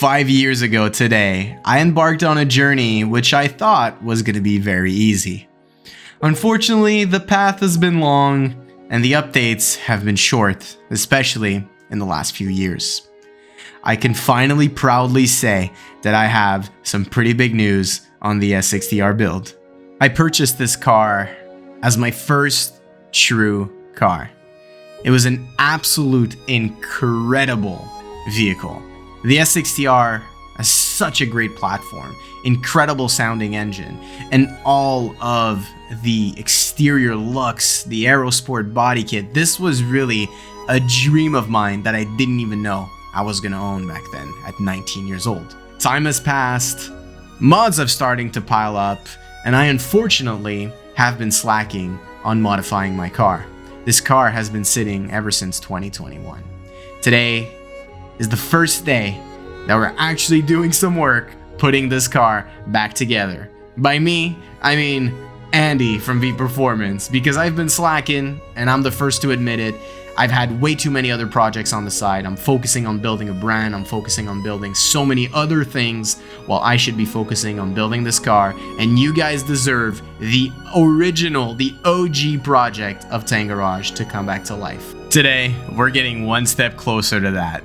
5 years ago today, I embarked on a journey which I thought was going to be very easy. Unfortunately, the path has been long and the updates have been short, especially in the last few years. I can finally proudly say that I have some pretty big news on the S60R build. I purchased this car as my first true car. It was an absolute incredible vehicle. The S60R has such a great platform, incredible sounding engine, and all of the exterior looks, the Aerosport body kit. This was really a dream of mine that I didn't even know I was gonna own back then at 19 years old. Time has passed, mods are starting to pile up, and I unfortunately have been slacking on modifying my car. This car has been sitting ever since 2021. Today is the first day that we're actually doing some work putting this car back together. By me, I mean Andy from V Performance, because I've been slacking and I'm the first to admit it. I've had way too many other projects on the side. I'm focusing on building a brand. I'm focusing on building so many other things while I should be focusing on building this car. And you guys deserve the original, the OG project of Tangarage to come back to life. Today, we're getting one step closer to that.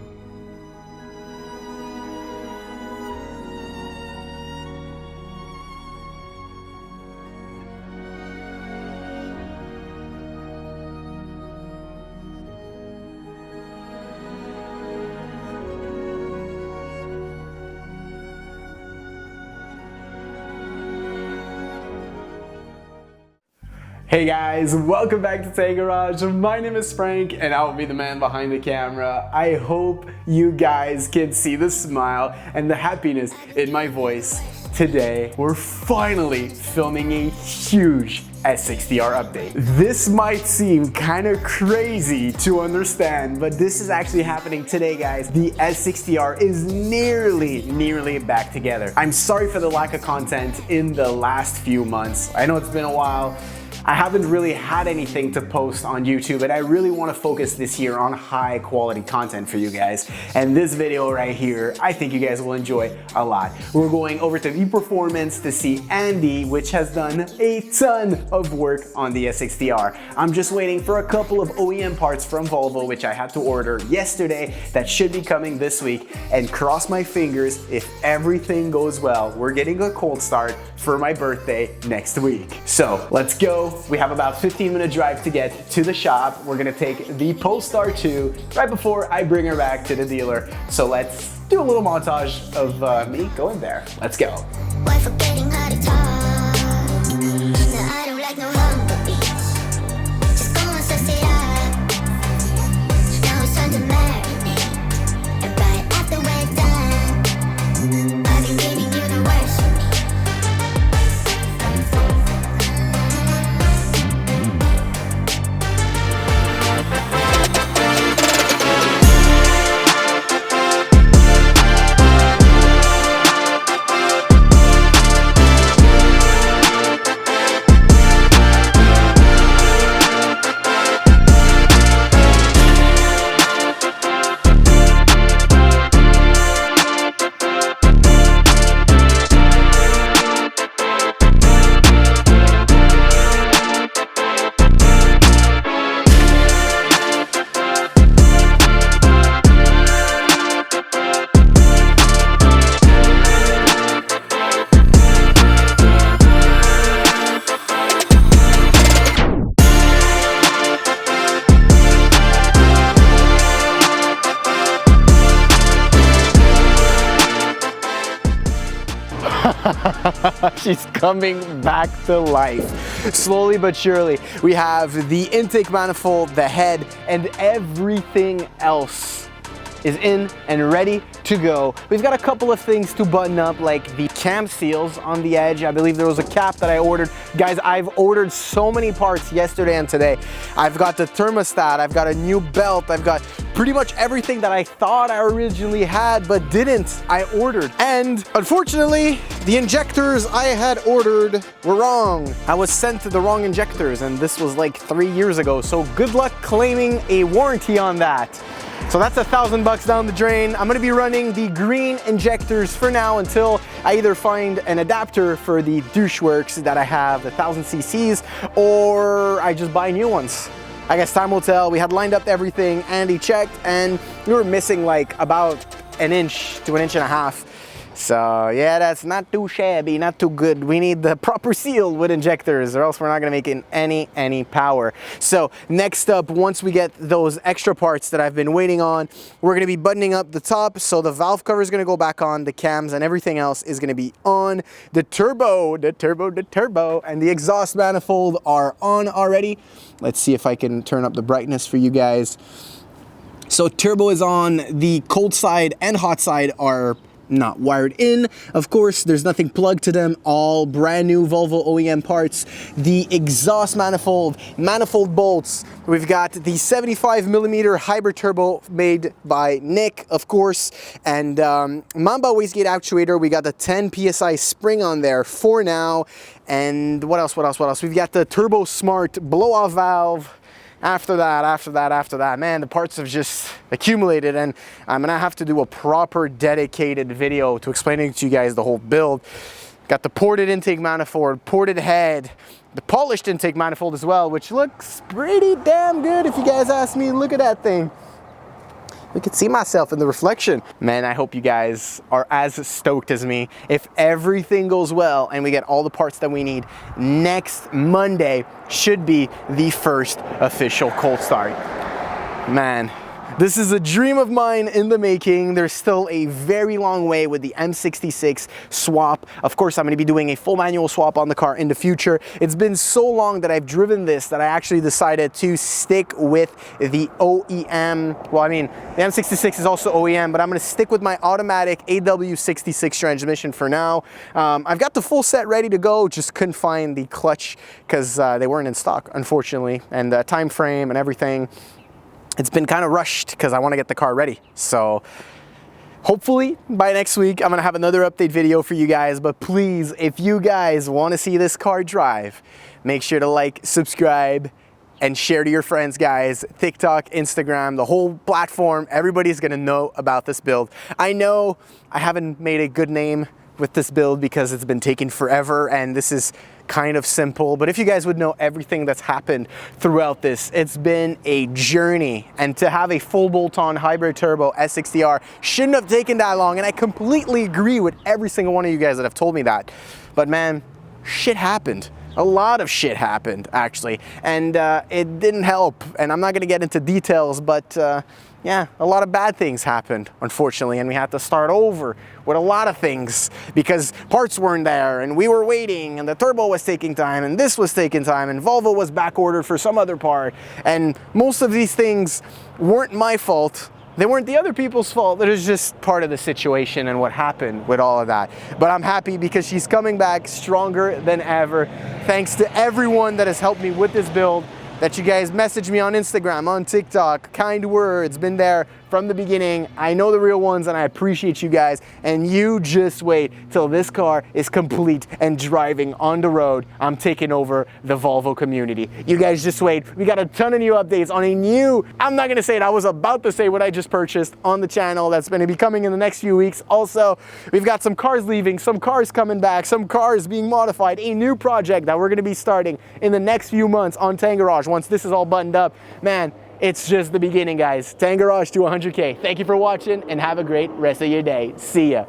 Hey guys, welcome back to Tangarage. My name is Frank and I'll be the man behind the camera. I hope you guys can see the smile and the happiness in my voice. Today, we're finally filming a huge S60R update. This might seem kind of crazy to understand, but this is actually happening today, guys. The S60R is nearly back together. I'm sorry for the lack of content in the last few months. I know it's been a while. I haven't really had anything to post on YouTube, and I really want to focus this year on high quality content for you guys. And this video right here, I think you guys will enjoy a lot. We're going over to V Performance to see Andy, which has done a ton of work on the S60R. I'm just waiting for a couple of OEM parts from Volvo, which I had to order yesterday, that should be coming this week. And cross my fingers, if everything goes well, we're getting a cold start for my birthday next week. So let's go. We have about 15-minute drive to get to the shop. We're gonna take the Polestar 2 right before I bring her back to the dealer. So let's do a little montage of me going there. Let's go. Why forgetting how to talk? No, I don't like no humble beats. Just go and suss it up. Now it's time to marinate. And right after we're done, I've been giving you the worst of me. She's coming back to life. Slowly but surely, we have the intake manifold, the head, and everything else is in and ready to go. We've got a couple of things to button up, like the cam seals on the edge. I believe there was a cap that I ordered. Guys, I've ordered so many parts yesterday and today. I've got the thermostat, I've got a new belt, I've got pretty much everything that I thought I originally had but didn't. I ordered. And unfortunately, the injectors I had ordered were wrong. I was sent the wrong injectors, and this was like 3 years ago, so good luck claiming a warranty on that. So that's $1,000 down the drain. I'm gonna be running the green injectors for now until I either find an adapter for the doucheworks that I have, the 1000 cc's, or I just buy new ones. I guess time will tell. We had lined up everything, Andy checked, and we were missing like about an inch to an inch and a half. So yeah, that's not too shabby, not too good. We need the proper seal with injectors or else we're not gonna make it any power. So next up, once we get those extra parts that I've been waiting on, we're gonna be buttoning up the top. So the valve cover is gonna go back on, the cams and everything else is gonna be on. The turbo, and the exhaust manifold are on already. Let's see if I can turn up the brightness for you guys. So turbo is on, the cold side and hot side are not wired in. Of course, there's nothing plugged to them, all brand new Volvo OEM parts. The exhaust manifold bolts, we've got the 75mm hybrid turbo made by Nick, of course, and Mamba wastegate actuator. We got the 10 PSI spring on there for now. And what else? We've got the Turbo Smart blow-off valve. After that, man, the parts have just accumulated, and I'm gonna have to do a proper dedicated video to explaining to you guys the whole build. Got the ported intake manifold, ported head, the polished intake manifold as well, which looks pretty damn good if you guys ask me. Look at that thing. I can see myself in the reflection. Man, I hope you guys are as stoked as me. If everything goes well and we get all the parts that we need, next Monday should be the first official cold start. Man, this is a dream of mine in the making. There's still a very long way with the M66 swap. Of course, I'm going to be doing a full manual swap on the car in the future. It's been so long that I've driven this that I actually decided to stick with the OEM. Well, I mean, the M66 is also OEM, but I'm going to stick with my automatic AW66 transmission for now. I've got the full set ready to go, just couldn't find the clutch because they weren't in stock, unfortunately, and the time frame and everything. It's been kind of rushed because I want to get the car ready. So hopefully by next week, I'm going to have another update video for you guys. But please, if you guys want to see this car drive, make sure to like, subscribe, and share to your friends, guys. TikTok, Instagram, the whole platform. Everybody's going to know about this build. I know I haven't made a good name with this build because it's been taking forever, and this is kind of simple, but if you guys would know everything that's happened throughout this, it's been a journey, and to have a full bolt-on hybrid turbo S60R shouldn't have taken that long, and I completely agree with every single one of you guys that have told me that. But man, shit happened. A lot of shit happened, actually, and it didn't help, and I'm not gonna get into details, but yeah, a lot of bad things happened, unfortunately, and we had to start over with a lot of things because parts weren't there, and we were waiting, and the turbo was taking time, and this was taking time, and Volvo was back ordered for some other part, and most of these things weren't my fault. They weren't the other people's fault. It was just part of the situation and what happened with all of that. But I'm happy because she's coming back stronger than ever. Thanks to everyone that has helped me with this build, that you guys message me on Instagram, on TikTok, kind words, been there from the beginning. I know the real ones, and I appreciate you guys. And you just wait till this car is complete and driving on the road. I'm taking over the Volvo community. You guys just wait. We got a ton of new updates on a new, I'm not gonna say it, I was about to say what I just purchased on the channel. That's gonna be coming in the next few weeks. Also, we've got some cars leaving, some cars coming back, some cars being modified, a new project that we're gonna be starting in the next few months on Tangarage. Once this is all buttoned up, man, it's just the beginning, guys. Tangarage to 100K. Thank you for watching, and have a great rest of your day. See ya.